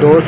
2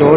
2